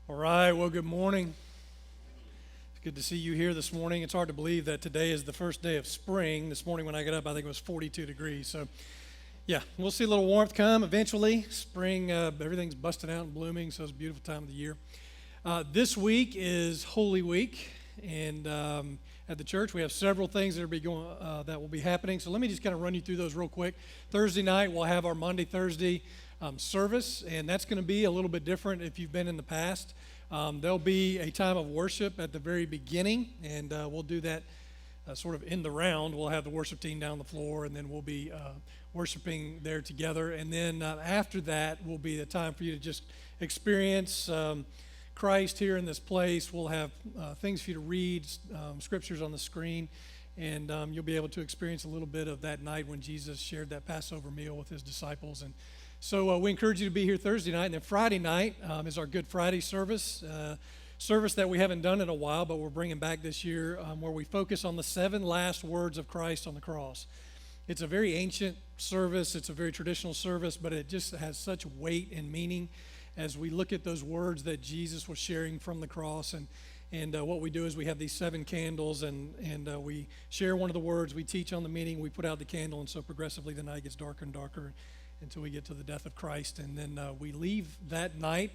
All right, well, good morning. It's good to see you here this morning. It's hard to believe that today is the first day of spring. This morning when I got up, I think it was 42 degrees. So, yeah, we'll see a little warmth come eventually. Spring, everything's busting out and blooming, so it's a beautiful time of the year. This week is Holy Week, and at the church we have several things that will be happening. So let me just kind of run you through those real quick. Thursday night we'll have our Monday, Thursday service, and that's going to be a little bit different if you've been in the past. There'll be a time of worship at the very beginning, and we'll do that sort of in the round. We'll have the worship team down the floor, and then we'll be worshiping there together. And then after that will be the time for you to just experience Christ here in this place. We'll have things for you to read, scriptures on the screen, and you'll be able to experience a little bit of that night when Jesus shared that Passover meal with his disciples. And so we encourage you to be here Thursday night. And then Friday night is our Good Friday service, service that we haven't done in a while, but we're bringing back this year, where we focus on the 7 last words of Christ on the cross. It's a very ancient service. It's a very traditional service, but it just has such weight and meaning as we look at those words that Jesus was sharing from the cross. And what we do is we have these 7 candles, and we share one of the words, we teach on the meaning, we put out the candle, and so progressively the night gets darker and darker until we get to the death of Christ. And then we leave that night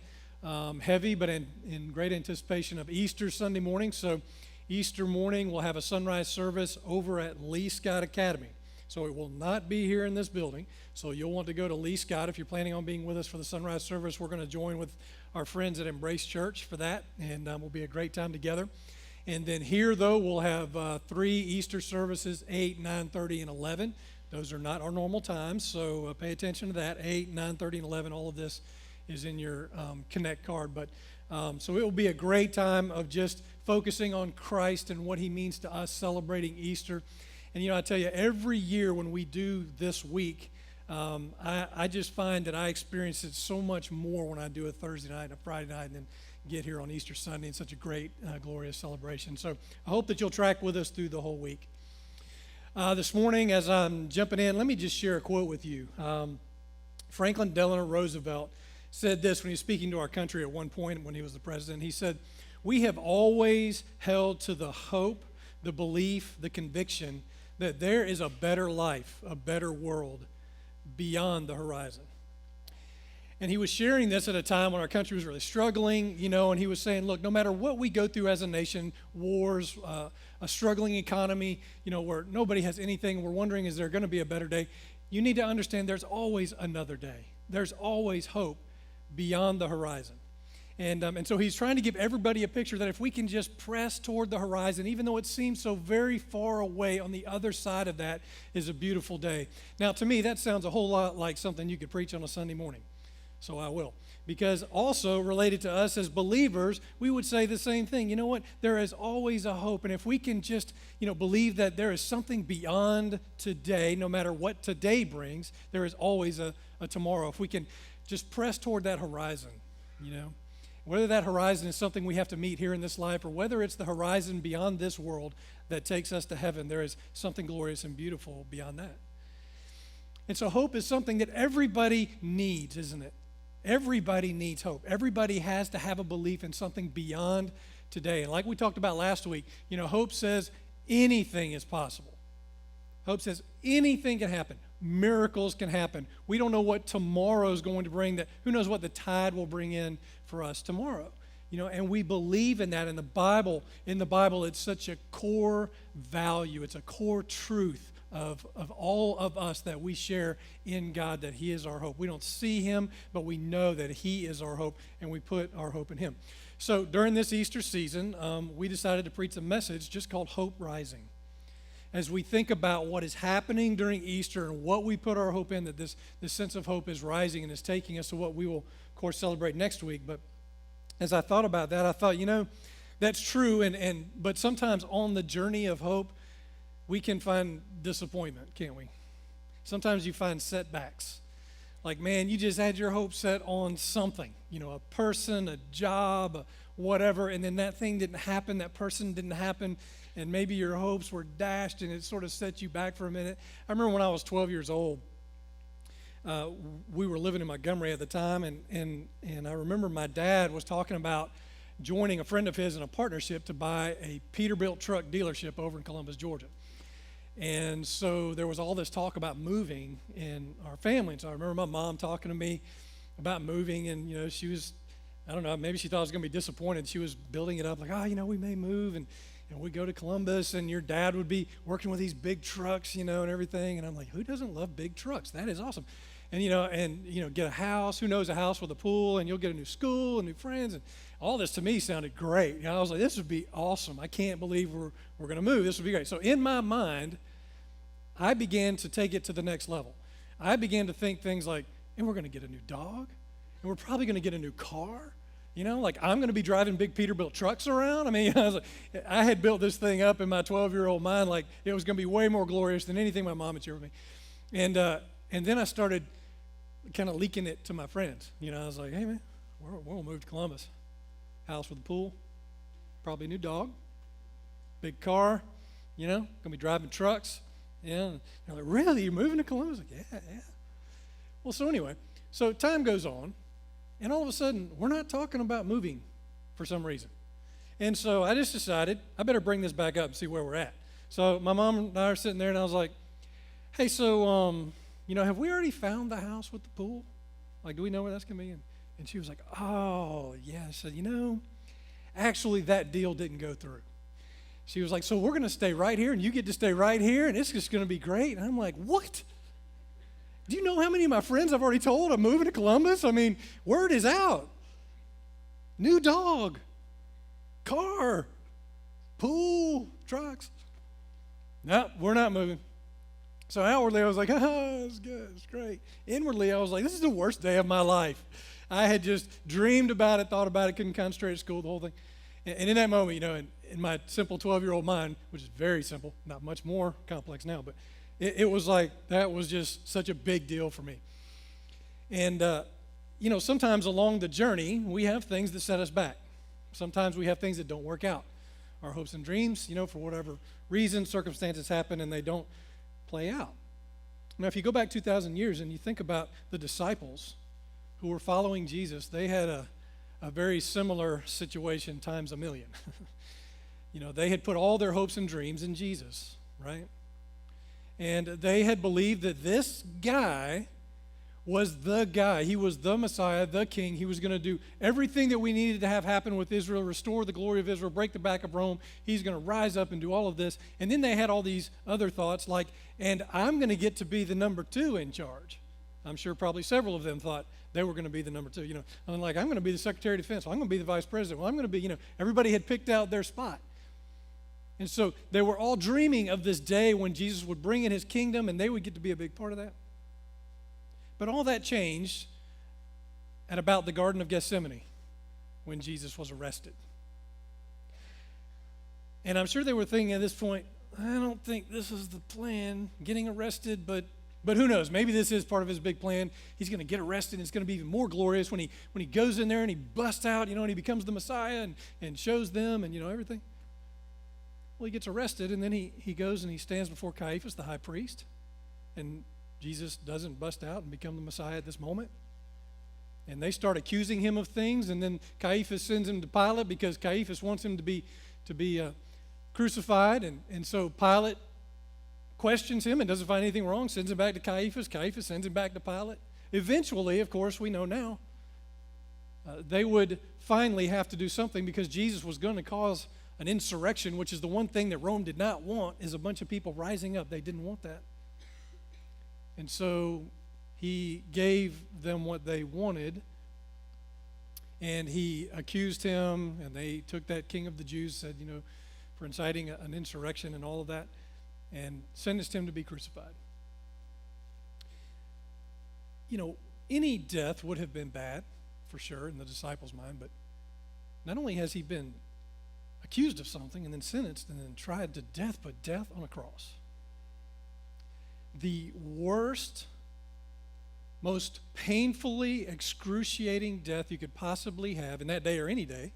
heavy, but in great anticipation of Easter Sunday morning. So Easter morning we'll have a sunrise service over at Lee Scott Academy. So it will not be here in this building. So you'll want to go to Lee Scott if you're planning on being with us for the sunrise service. We're going to join with our friends at Embrace Church for that, and will be a great time together. And then here, though, we'll have 3 Easter services, 8, 9:30, and 11. Those are not our normal times, so pay attention to that. 8, 9:30, and 11, all of this is in your Connect card. But so it will be a great time of just focusing on Christ and what he means to us, celebrating Easter. And, I tell you, every year when we do this week, I just find that I experience it so much more when I do a Thursday night and a Friday night and then get here on Easter Sunday. It's such a great, glorious celebration. So I hope that you'll track with us through the whole week. This morning, as I'm jumping in, let me just share a quote with you. Franklin Delano Roosevelt said this when he was speaking to our country at one point when he was the president. He said, "We have always held to the hope, the belief, the conviction that there is a better life, a better world beyond the horizon." And he was sharing this at a time when our country was really struggling, and he was saying, look, no matter what we go through as a nation, wars, a struggling economy, where nobody has anything, we're wondering, is there going to be a better day? You need to understand there's always another day. There's always hope beyond the horizon. And so he's trying to give everybody a picture that if we can just press toward the horizon, even though it seems so very far away, on the other side of that is a beautiful day. Now, to me, that sounds a whole lot like something you could preach on a Sunday morning. So I will. Because also related to us as believers, we would say the same thing. You know what? There is always a hope. And if we can just, believe that there is something beyond today, no matter what today brings, there is always a tomorrow. If we can just press toward that horizon, whether that horizon is something we have to meet here in this life or whether it's the horizon beyond this world that takes us to heaven, there is something glorious and beautiful beyond that. And so hope is something that everybody needs, isn't it? Everybody needs hope. Everybody has to have a belief in something beyond today. And like we talked about last week, hope says anything is possible. Hope says anything can happen. Miracles can happen. We don't know what tomorrow is going to bring. Who knows what the tide will bring in for us tomorrow? And we believe in that. In the Bible, it's such a core value. It's a core truth of all of us that we share in God, that he is our hope. We don't see him, but we know that he is our hope, and we put our hope in him. So during this Easter season, we decided to preach a message just called Hope Rising. As we think about what is happening during Easter and what we put our hope in, that this sense of hope is rising and is taking us to what we will, of course, celebrate next week. But as I thought about that, I thought, that's true, but sometimes on the journey of hope, we can find disappointment, can't we? Sometimes you find setbacks. Like, man, you just had your hope set on something, a person, a job, whatever, and then that thing didn't happen, that person didn't happen, and maybe your hopes were dashed and it sort of set you back for a minute. I remember when I was 12 years old, uh, we were living in Montgomery at the time, and I remember my dad was talking about joining a friend of his in a partnership to buy a Peterbilt truck dealership over in Columbus, Georgia. And so there was all this talk about moving in our family. And so I remember my mom talking to me about moving, and she was, I don't know, maybe she thought I was going to be disappointed. She was building it up like, we may move, and we go to Columbus, and your dad would be working with these big trucks, and everything. And I'm like, who doesn't love big trucks? That is awesome. And get a house. Who knows, a house with a pool, and you'll get a new school and new friends, and all this to me sounded great. I was like, this would be awesome. I can't believe we're going to move. This would be great. So in my mind, I began to take it to the next level. I began to think things like, and we're going to get a new dog, and we're probably going to get a new car. Like I'm going to be driving big Peterbilt trucks around. I mean, I had built this thing up in my 12-year-old mind like it was going to be way more glorious than anything my mom had shared with me. And then I started kind of leaking it to my friends. I was like, hey, man, we're going to move to Columbus. House with a pool, probably a new dog, big car, going to be driving trucks. And they're like, really? You're moving to Columbus? Like, yeah. Well, so anyway, so time goes on, and all of a sudden, we're not talking about moving for some reason. And so I just decided, I better bring this back up and see where we're at. So my mom and I are sitting there, and I was like, hey, so, have we already found the house with the pool? Like, do we know where that's going to be? And she was like, oh, yeah. I said, actually that deal didn't go through. She was like, so we're going to stay right here, and you get to stay right here, and it's just going to be great. And I'm like, what? Do you know how many of my friends I've already told I'm moving to Columbus? I mean, word is out. New dog, car, pool, trucks. No, we're not moving. So outwardly, I was like, it's good, it's great. Inwardly, I was like, this is the worst day of my life. I had just dreamed about it, thought about it, couldn't concentrate at school, the whole thing. And in that moment, in my simple 12-year-old mind, which is very simple, not much more complex now, but it was like that was just such a big deal for me. And, sometimes along the journey, we have things that set us back. Sometimes we have things that don't work out. Our hopes and dreams, for whatever reason, circumstances happen and they don't play out. Now, if you go back 2,000 years and you think about the disciples who were following Jesus, they had a very similar situation times a million. They had put all their hopes and dreams in Jesus, right? And they had believed that this guy was the guy. He was the Messiah, the King. He was going to do everything that we needed to have happen with Israel, restore the glory of Israel, break the back of Rome. He's going to rise up and do all of this. And then they had all these other thoughts like, and I'm going to get to be the number 2 in charge. I'm sure probably several of them thought they were going to be the number 2. I'm like, I'm going to be the Secretary of Defense. Well, I'm going to be the Vice President. Well, I'm going to be, everybody had picked out their spot. And so they were all dreaming of this day when Jesus would bring in his kingdom and they would get to be a big part of that. But all that changed at about the Garden of Gethsemane when Jesus was arrested. And I'm sure they were thinking at this point, I don't think this is the plan, getting arrested, but who knows? Maybe this is part of his big plan. He's going to get arrested, and it's going to be even more glorious when he goes in there and he busts out, and he becomes the Messiah and shows them and, everything. Well, he gets arrested, and then he goes and he stands before Caiaphas, the high priest, and Jesus doesn't bust out and become the Messiah at this moment. And they start accusing him of things, and then Caiaphas sends him to Pilate because Caiaphas wants him to be crucified, and so Pilate questions him and doesn't find anything wrong, sends him back to Caiaphas. Caiaphas sends him back to Pilate. Eventually, of course, we know now, they would finally have to do something because Jesus was going to cause an insurrection, which is the one thing that Rome did not want, is a bunch of people rising up. They didn't want that. And so he gave them what they wanted, and he accused him, and they took that king of the Jews, said, for inciting an insurrection and all of that, and sentenced him to be crucified. Any death would have been bad, for sure, in the disciples' mind, but not only has he been accused of something and then sentenced and then tried to death, but death on a cross. The worst, most painfully excruciating death you could possibly have in that day or any day.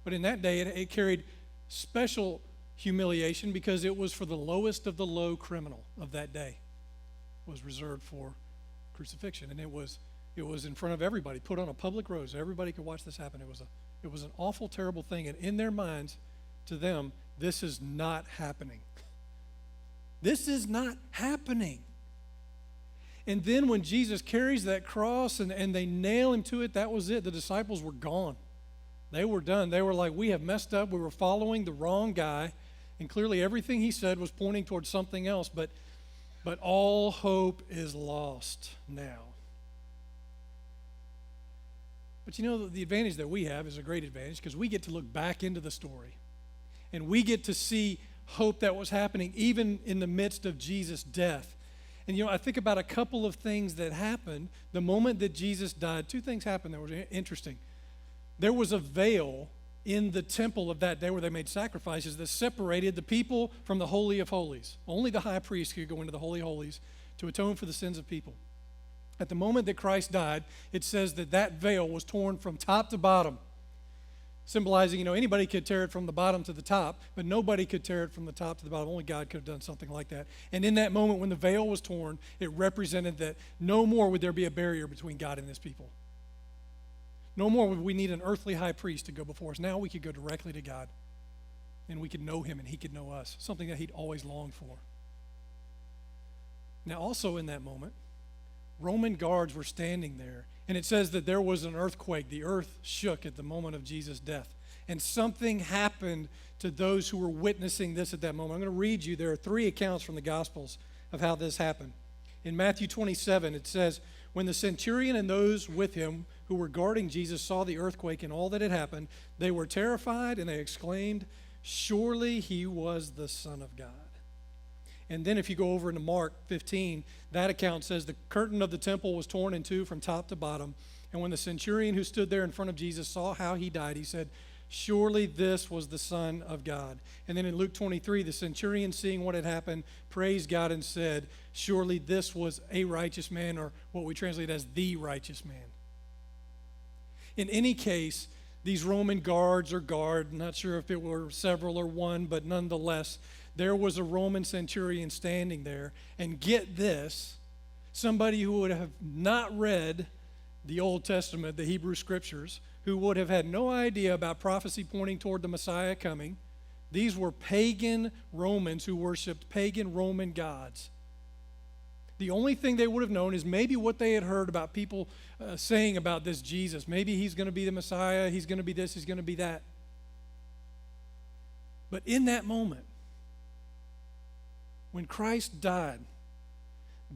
But in that day, it carried special humiliation because it was for the lowest of the low criminal of that day. It was reserved for crucifixion, and it was in front of everybody, put on a public road so everybody could watch this happen. It was an awful, terrible thing, and in their minds, to them, this is not happening. This is not happening. And then when Jesus carries that cross and they nail him to it, that was it. The disciples were gone. They were done. They were like, we have messed up. We were following the wrong guy. And clearly everything he said was pointing towards something else. But all hope is lost now. But you know, the advantage that we have is a great advantage because we get to look back into the story. And we get to see hope that was happening even in the midst of Jesus' death. And you know, I think about a couple of things that happened the moment that Jesus died. Two things happened that were interesting. There was a veil in the temple of that day where they made sacrifices that separated the people from the Holy of Holies. Only the high priest could go into the Holy of Holies to atone for the sins of people. At the moment that Christ died, it says that veil was torn from top to bottom, symbolizing, you know, anybody could tear it from the bottom to the top, but nobody could tear it from the top to the bottom. Only God could have done something like that. And in that moment when the veil was torn, it represented that no more would there be a barrier between God and his people. No more would we need an earthly high priest to go before us. Now we could go directly to God, and we could know him, and he could know us, something that he'd always longed for. Now also in that moment, Roman guards were standing there, and it says that there was an earthquake. The earth shook at the moment of Jesus' death, and something happened to those who were witnessing this at that moment. I'm going to read you. There are 3 accounts from the Gospels of how this happened. In Matthew 27, it says, when the centurion and those with him who were guarding Jesus saw the earthquake and all that had happened, they were terrified, and they exclaimed, surely he was the Son of God. And then if you go over into Mark 15, that account says the curtain of the temple was torn in two from top to bottom. And when the centurion who stood there in front of Jesus saw how he died, he said, surely this was the Son of God. And then in Luke 23, the centurion, seeing what had happened, praised God and said, surely this was a righteous man, or what we translate as the righteous man. In any case, these Roman guards or guard, not sure if it were several or one, but nonetheless, there was a Roman centurion standing there. And get this, somebody who would have not read the Old Testament, the Hebrew Scriptures, who would have had no idea about prophecy pointing toward the Messiah coming. These were pagan Romans who worshiped pagan Roman gods. The only thing they would have known is maybe what they had heard about people saying about this Jesus. Maybe he's going to be the Messiah, he's going to be this, he's going to be that. But in that moment, when Christ died,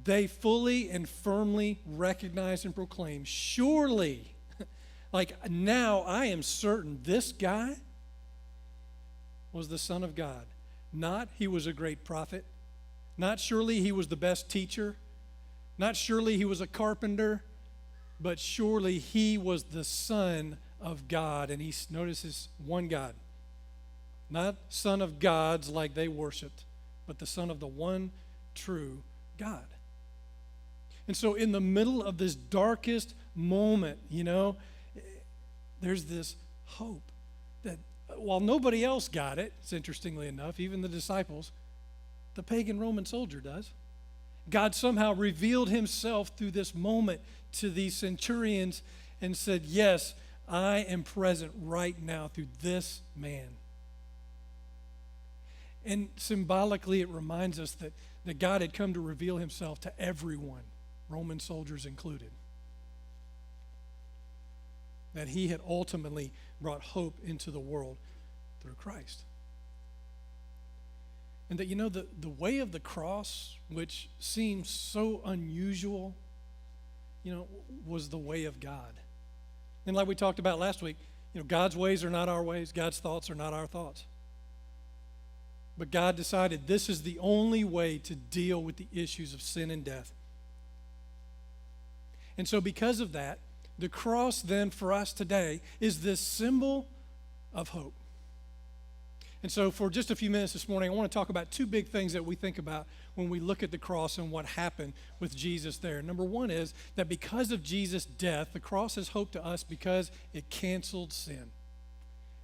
they fully and firmly recognized and proclaimed, surely, like now I am certain this guy was the Son of God. Not he was a great prophet. Not surely he was the best teacher. Not surely he was a carpenter. But surely he was the Son of God. And he notices one God. Not son of gods like they worshiped, but the Son of the one true God. And so in the middle of this darkest moment, you know, there's this hope that while nobody else got it, it's interestingly enough, even the disciples, the pagan Roman soldier does. God somehow revealed himself through this moment to these centurions and said, yes, I am present right now through this man. And symbolically, it reminds us that God had come to reveal himself to everyone, Roman soldiers included. That he had ultimately brought hope into the world through Christ. And that, you know, the way of the cross, which seems so unusual, you know, was the way of God. And like we talked about last week, you know, God's ways are not our ways. God's thoughts are not our thoughts. But God decided this is the only way to deal with the issues of sin and death. And so because of that, the cross then for us today is this symbol of hope. And so for just a few minutes this morning, I want to talk about 2 big things that we think about when we look at the cross and what happened with Jesus there. Number one is that because of Jesus' death, the cross is hope to us because it canceled sin,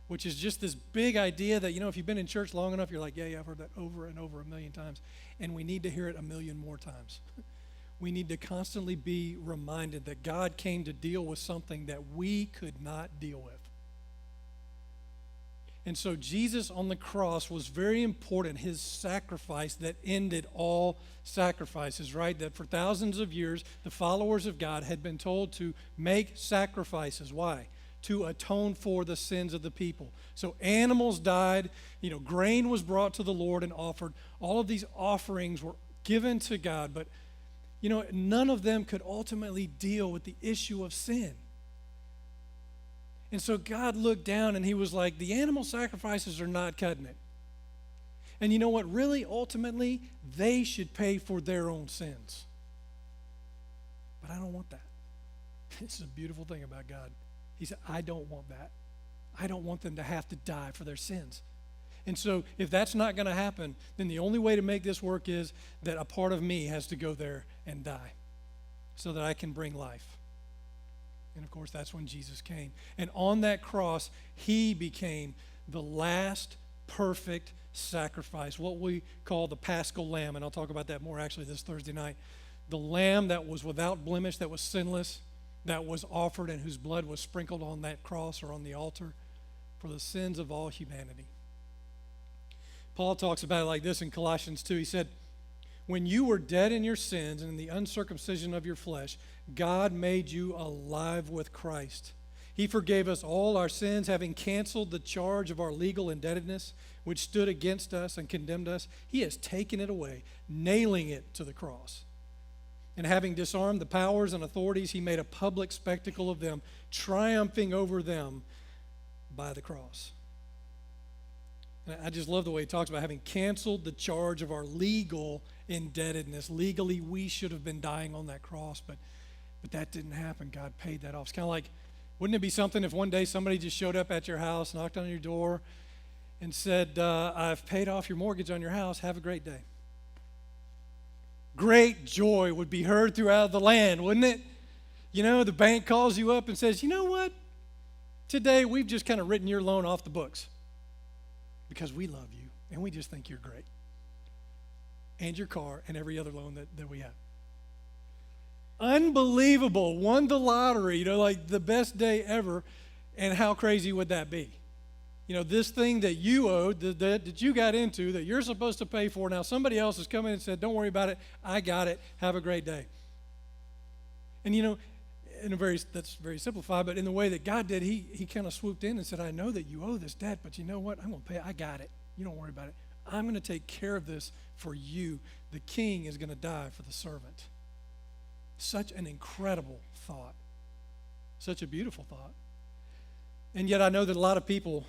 which is just this big idea that, you know, if you've been in church long enough, you're like, yeah, I've heard that over and over a million times, and we need to hear it a million more times. we need to constantly be reminded that God came to deal with something that we could not deal with. And so Jesus on the cross was very important, his sacrifice that ended all sacrifices, right? That for thousands of years, the followers of God had been told to make sacrifices. Why? To atone for the sins of the people. So animals died, grain was brought to the Lord and offered. All of these offerings were given to God, but none of them could ultimately deal with the issue of sin. And so God looked down and he was like, the animal sacrifices are not cutting it. And you know what? Really, ultimately, they should pay for their own sins. But I don't want that. This is a beautiful thing about God. He said, I don't want that. I don't want them to have to die for their sins. And so if that's not going to happen, then the only way to make this work is that a part of me has to go there and die so that I can bring life. And of course, that's when Jesus came. And on that cross, he became the last perfect sacrifice, what we call the Paschal Lamb. And I'll talk about that more actually this Thursday night. The lamb that was without blemish, that was sinless, that was offered and whose blood was sprinkled on that cross or on the altar for the sins of all humanity. Paul talks about it like this in Colossians 2. He said, when you were dead in your sins and in the uncircumcision of your flesh, God made you alive with Christ. He forgave us all our sins, having canceled the charge of our legal indebtedness, which stood against us and condemned us. He has taken it away, nailing it to the cross. And having disarmed the powers and authorities, he made a public spectacle of them, triumphing over them by the cross. And I just love the way he talks about having canceled the charge of our legal indebtedness. Legally, we should have been dying on that cross, but that didn't happen. God paid that off. It's kind of like, wouldn't it be something if one day somebody just showed up at your house, knocked on your door, and said, I've paid off your mortgage on your house. Have a great day. Great joy would be heard throughout the land, wouldn't it? The bank calls you up and says, you know what? Today, we've just kind of written your loan off the books because we love you and we just think you're great. And your car and every other loan that we have. Unbelievable. Won the lottery, like the best day ever. And how crazy would that be? This thing that you owed, that you got into, that you're supposed to pay for, now somebody else has come in and said, don't worry about it, I got it, have a great day. And that's very simplified, but in the way that God did, he kind of swooped in and said, I know that you owe this debt, but you know what, I'm going to pay it, I got it, you don't worry about it. I'm going to take care of this for you. The king is going to die for the servant. Such an incredible thought. Such a beautiful thought. And yet I know that a lot of people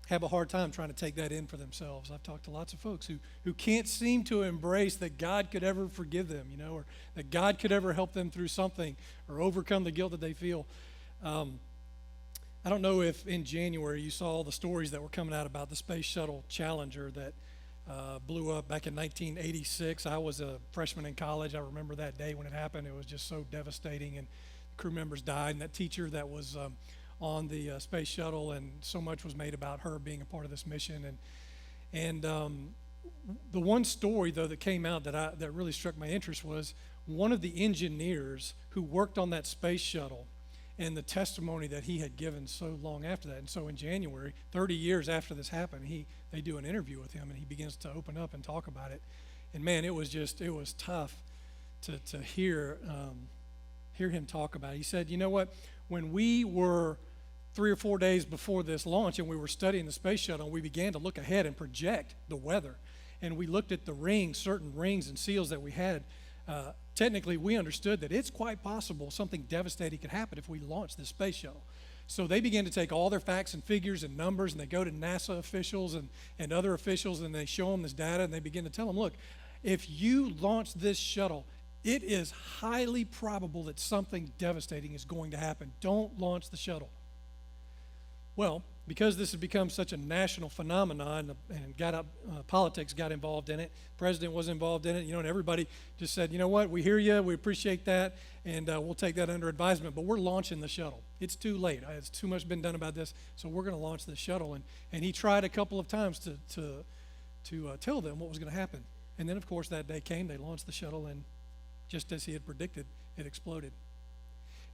have a hard time trying to take that in for themselves. I've talked to lots of folks who can't seem to embrace that God could ever forgive them, or that God could ever help them through something or overcome the guilt that they feel. I don't know if in January you saw all the stories that were coming out about the Space Shuttle Challenger that blew up back in 1986. I was a freshman in college. I remember that day when it happened. It was just so devastating, and crew members died, and that teacher that was on the space shuttle, and so much was made about her being a part of this mission. And the one story, though, that came out that really struck my interest was one of the engineers who worked on that space shuttle and the testimony that he had given so long after that. And so in January, 30 years after this happened, they do an interview with him, and he begins to open up and talk about it. And man, it was tough to hear him talk about it. He said, you know what, when we were 3 or 4 days before this launch and we were studying the space shuttle, we began to look ahead and project the weather. And we looked at the rings, certain rings and seals that we had. Technically, we understood that it's quite possible something devastating could happen if we launched this space shuttle. So they began to take all their facts and figures and numbers, and they go to NASA officials and other officials, and they show them this data, and they begin to tell them, look, if you launch this shuttle, it is highly probable that something devastating is going to happen. Don't launch the shuttle. Well, because this has become such a national phenomenon, and politics got involved in it, the president was involved in it, and everybody just said, you know what, we hear you, we appreciate that, and we'll take that under advisement, but we're launching the shuttle. It's too late. It's too much been done about this, so we're going to launch the shuttle. And he tried a couple of times to tell them what was going to happen. And then, of course, that day came, they launched the shuttle, and just as he had predicted, it exploded.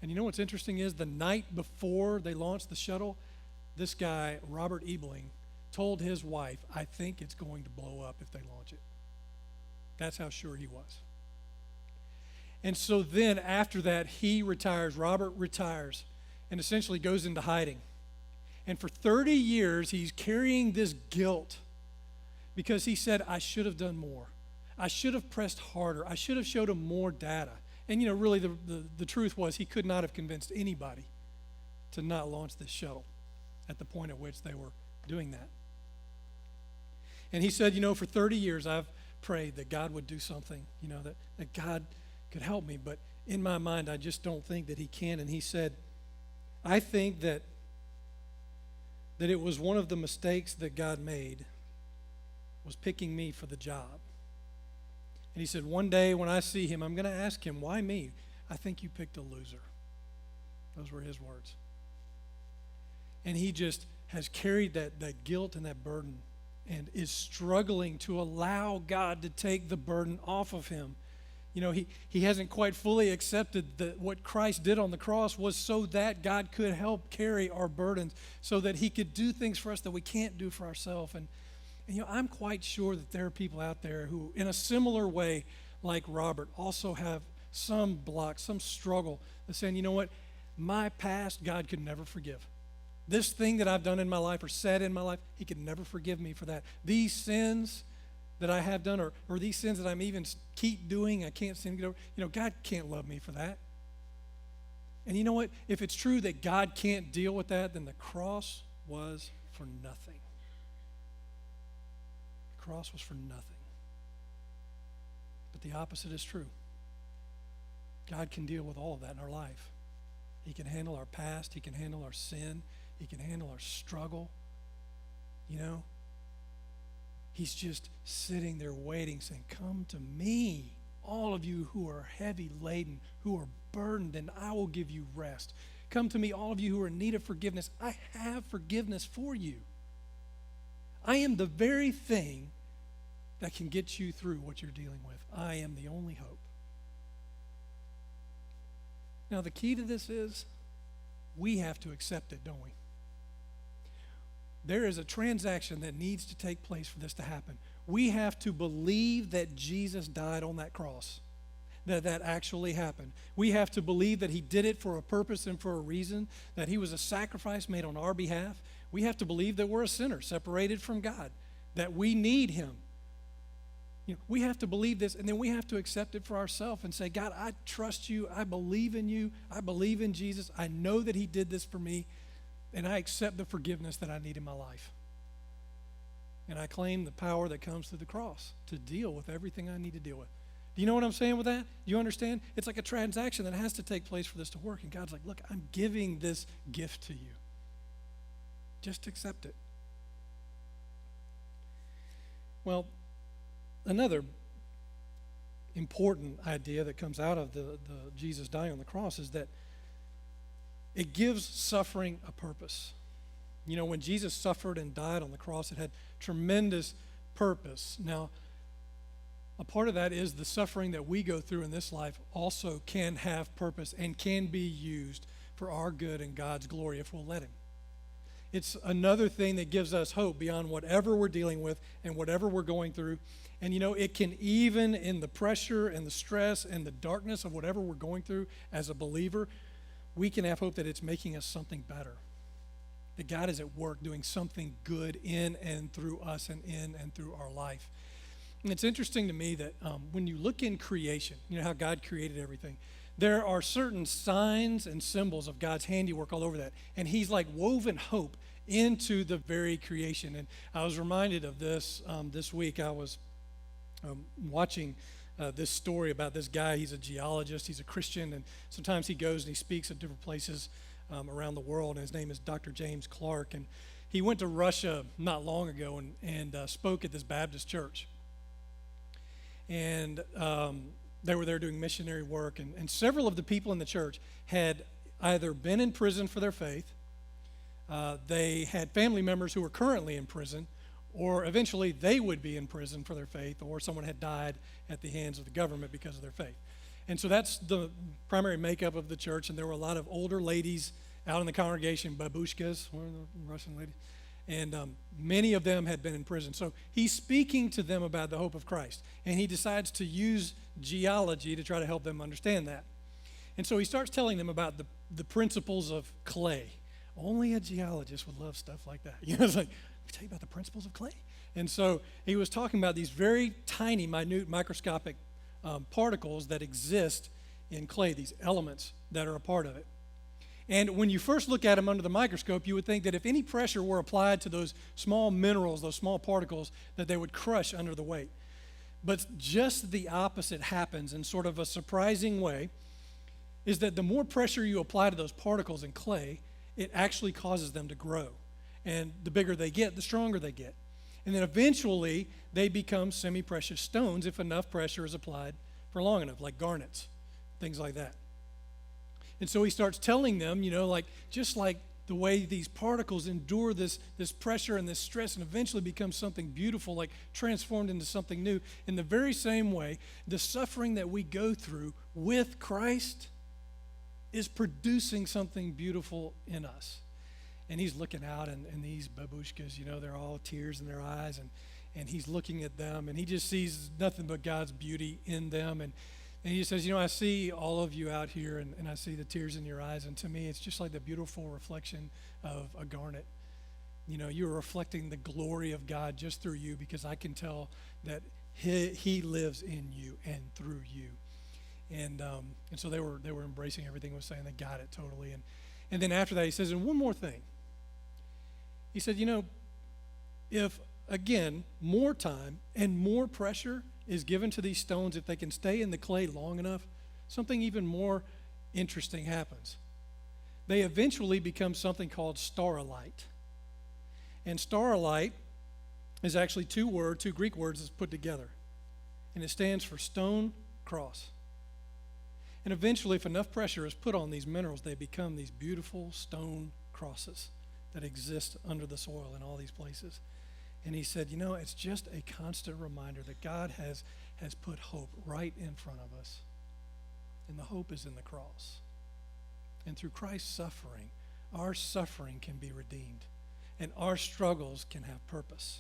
And you know what's interesting is the night before they launched the shuttle, this guy, Robert Ebling, told his wife, I think it's going to blow up if they launch it. That's how sure he was. And so then after that, he retires, Robert retires, and essentially goes into hiding. And for 30 years, he's carrying this guilt because he said, I should have done more. I should have pressed harder. I should have showed him more data. And, you know, really the truth was he could not have convinced anybody to not launch this shuttle at the point at which they were doing that. And he said, you know, for 30 years I've prayed that God would do something, you know, that God could help me. But in my mind, I just don't think that he can. And he said, I think that it was one of the mistakes that God made was picking me for the job. And he said, one day when I see him, I'm going to ask him, why me? I think you picked a loser. Those were his words. And he just has carried that guilt and that burden and is struggling to allow God to take the burden off of him. You know, he hasn't quite fully accepted that what Christ did on the cross was so that God could help carry our burdens, so that he could do things for us that we can't do for ourselves. And you know, I'm quite sure that there are people out there who, in a similar way, like Robert, also have some block, some struggle, that's saying, you know what, my past, God could never forgive. This thing that I've done in my life or said in my life, he could never forgive me for that. These sins that I have done, or these sins that I'm even keep doing, I can't seem to get over, you know, God can't love me for that. And you know what? If it's true that God can't deal with that, then the cross was for nothing. The cross was for nothing. But the opposite is true. God can deal with all of that in our life. He can handle our past. He can handle our sin. He can handle our struggle. You know? He's just sitting there waiting, saying, come to me, all of you who are heavy laden, who are burdened, and I will give you rest. Come to me, all of you who are in need of forgiveness. I have forgiveness for you. I am the very thing that can get you through what you're dealing with. I am the only hope. Now, the key to this is we have to accept it, don't we? There is a transaction that needs to take place for this to happen. We have to believe that Jesus died on that cross, that actually happened. We have to believe that he did it for a purpose and for a reason, that he was a sacrifice made on our behalf. We have to believe that we're a sinner separated from God, that we need him. You know, we have to believe this, and then we have to accept it for ourselves and say, God, I trust you. I believe in you. I believe in Jesus. I know that he did this for me, and I accept the forgiveness that I need in my life. And I claim the power that comes through the cross to deal with everything I need to deal with. Do you know what I'm saying with that? Do you understand? It's like a transaction that has to take place for this to work. And God's like, look, I'm giving this gift to you. Just accept it. Well, another important idea that comes out of the Jesus dying on the cross is that it gives suffering a purpose. You know, when Jesus suffered and died on the cross, it had tremendous purpose. Now, a part of that is the suffering that we go through in this life also can have purpose and can be used for our good and God's glory if we'll let him. It's another thing that gives us hope beyond whatever we're dealing with and whatever we're going through. And you know, it can, even in the pressure and the stress and the darkness of whatever we're going through as a believer, we can have hope that it's making us something better. That God is at work doing something good in and through us and in and through our life. And it's interesting to me that when you look in creation, you know how God created everything, there are certain signs and symbols of God's handiwork all over that. And he's like woven hope into the very creation. And I was reminded of this this week. I was watching this story about this guy. He's a geologist. He's a Christian. And sometimes he goes and he speaks at different places around the world. And his name is Dr. James Clark. And he went to Russia not long ago and spoke at this Baptist church. And they were there doing missionary work, and several of the people in the church had either been in prison for their faith, they had family members who were currently in prison, or eventually they would be in prison for their faith, or someone had died at the hands of the government because of their faith. And so that's the primary makeup of the church. And there were a lot of older ladies out in the congregation, babushkas, one of the Russian ladies. And many of them had been in prison. So he's speaking to them about the hope of Christ. And he decides to use geology to try to help them understand that. And so he starts telling them about the principles of clay. Only a geologist would love stuff like that. You know, it's like, let me tell you about the principles of clay. And so he was talking about these very tiny, minute, microscopic particles that exist in clay, these elements that are a part of it. And when you first look at them under the microscope, you would think that if any pressure were applied to those small minerals, those small particles, that they would crush under the weight. But just the opposite happens in sort of a surprising way, is that the more pressure you apply to those particles in clay, it actually causes them to grow. And the bigger they get, the stronger they get. And then eventually, they become semi-precious stones if enough pressure is applied for long enough, like garnets, things like that. And so he starts telling them, you know, like just like the way these particles endure this pressure and this stress and eventually become something beautiful, like transformed into something new, in the very same way, the suffering that we go through with Christ is producing something beautiful in us. And he's looking out, and these babushkas, you know, they're all tears in their eyes, and he's looking at them, and he just sees nothing but God's beauty in them. And he says, you know, I see all of you out here, and I see the tears in your eyes, and to me, it's just like the beautiful reflection of a garnet. You know, you're reflecting the glory of God just through you, because I can tell that he lives in you and through you. And so they were embracing everything he was saying. They got it totally. And then after that, he says, and one more thing. He said, you know, if, again, more time and more pressure is given to these stones, if they can stay in the clay long enough, something even more interesting happens. They eventually become something called staurolite. And staurolite is actually two Greek words that's put together. And it stands for stone cross. And eventually, if enough pressure is put on these minerals, they become these beautiful stone crosses that exist under the soil in all these places. And he said, you know, it's just a constant reminder that God has put hope right in front of us. And the hope is in the cross. And through Christ's suffering, our suffering can be redeemed. And our struggles can have purpose.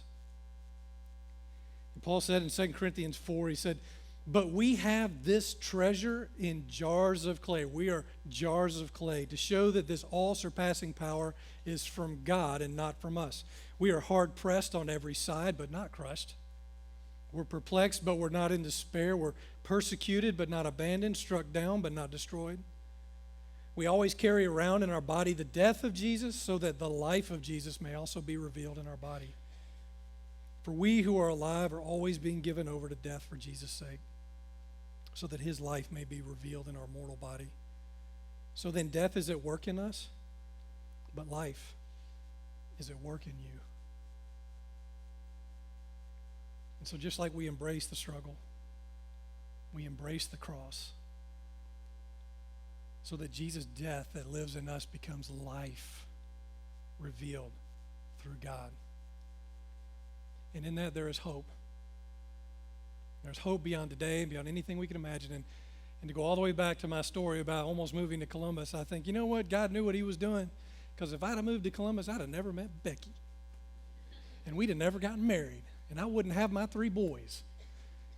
And Paul said in 2 Corinthians 4, he said, but we have this treasure in jars of clay. We are jars of clay to show that this all-surpassing power is from God and not from us. We are hard-pressed on every side, but not crushed. We're perplexed, but we're not in despair. We're persecuted, but not abandoned, struck down, but not destroyed. We always carry around in our body the death of Jesus so that the life of Jesus may also be revealed in our body. For we who are alive are always being given over to death for Jesus' sake, so that his life may be revealed in our mortal body. So then death is at work in us, but life is at work in you. And so just like we embrace the struggle, we embrace the cross, so that Jesus' death that lives in us becomes life revealed through God. And in that there is hope. There's hope beyond today, beyond anything we can imagine. And to go all the way back to my story about almost moving to Columbus, I think, you know what? God knew what he was doing. Because if I'd have moved to Columbus, I'd have never met Becky. And we'd have never gotten married. And I wouldn't have my 3 boys.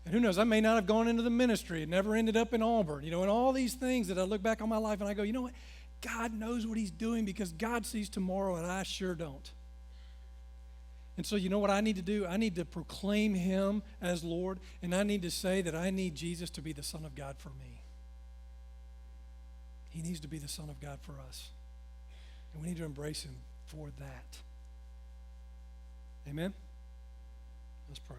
And who knows, I may not have gone into the ministry and never ended up in Auburn. You know, and all these things that I look back on my life and I go, you know what? God knows what he's doing because God sees tomorrow and I sure don't. And so you know what I need to do? I need to proclaim him as Lord, and I need to say that I need Jesus to be the Son of God for me. He needs to be the Son of God for us. And we need to embrace him for that. Amen? Let's pray.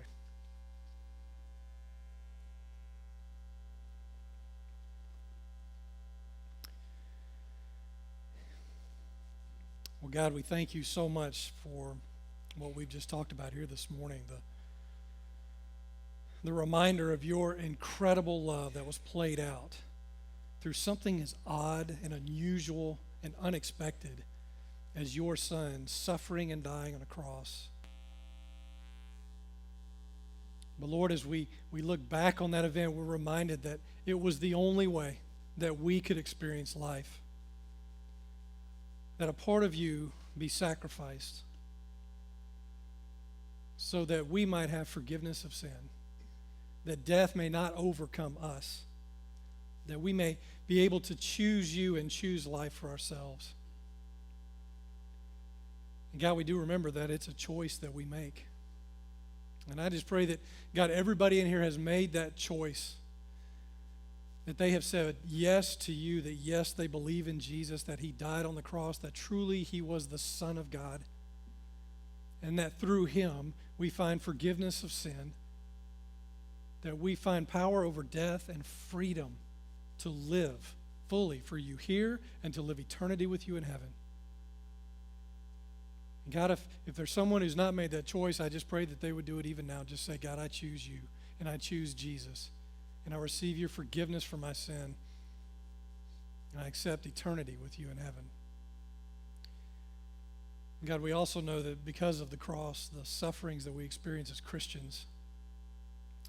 Well, God, we thank you so much for what we've just talked about here this morning, the reminder of your incredible love that was played out through something as odd and unusual and unexpected as your Son suffering and dying on a cross. But Lord, as we look back on that event, we're reminded that it was the only way that we could experience life. That a part of you be sacrificed so that we might have forgiveness of sin. That death may not overcome us. That we may be able to choose you and choose life for ourselves. And God, we do remember that it's a choice that we make. And I just pray that, God, everybody in here has made that choice. That they have said yes to you, that yes, they believe in Jesus, that he died on the cross, that truly he was the Son of God, and that through him we find forgiveness of sin, that we find power over death and freedom to live fully for you here and to live eternity with you in heaven. And God, if there's someone who's not made that choice, I just pray that they would do it even now. Just say, God, I choose you, and I choose Jesus. And I receive your forgiveness for my sin. And I accept eternity with you in heaven. And God, we also know that because of the cross, the sufferings that we experience as Christians,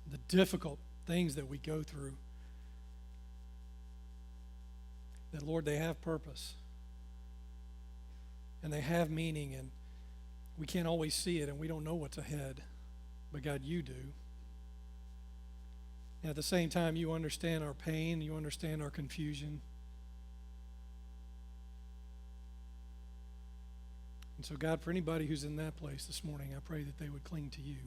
the difficult things that we go through, that, Lord, they have purpose. And they have meaning, and we can't always see it, and we don't know what's ahead. But, God, you do. And at the same time, you understand our pain, you understand our confusion. And so, God, for anybody who's in that place this morning, I pray that they would cling to you.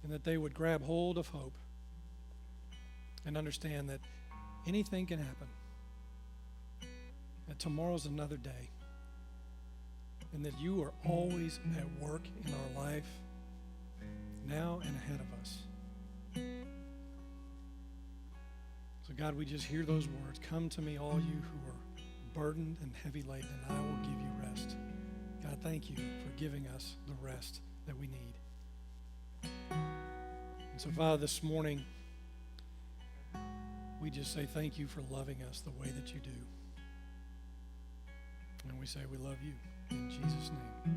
And that they would grab hold of hope and understand that anything can happen. That tomorrow's another day. And that you are always at work in our life, now and ahead of us. So God, we just hear those words. Come to me, all you who are burdened and heavy laden, and I will give you rest. God, thank you for giving us the rest that we need. And so, Father, this morning, we just say thank you for loving us the way that you do. And we say we love you. In Jesus' name.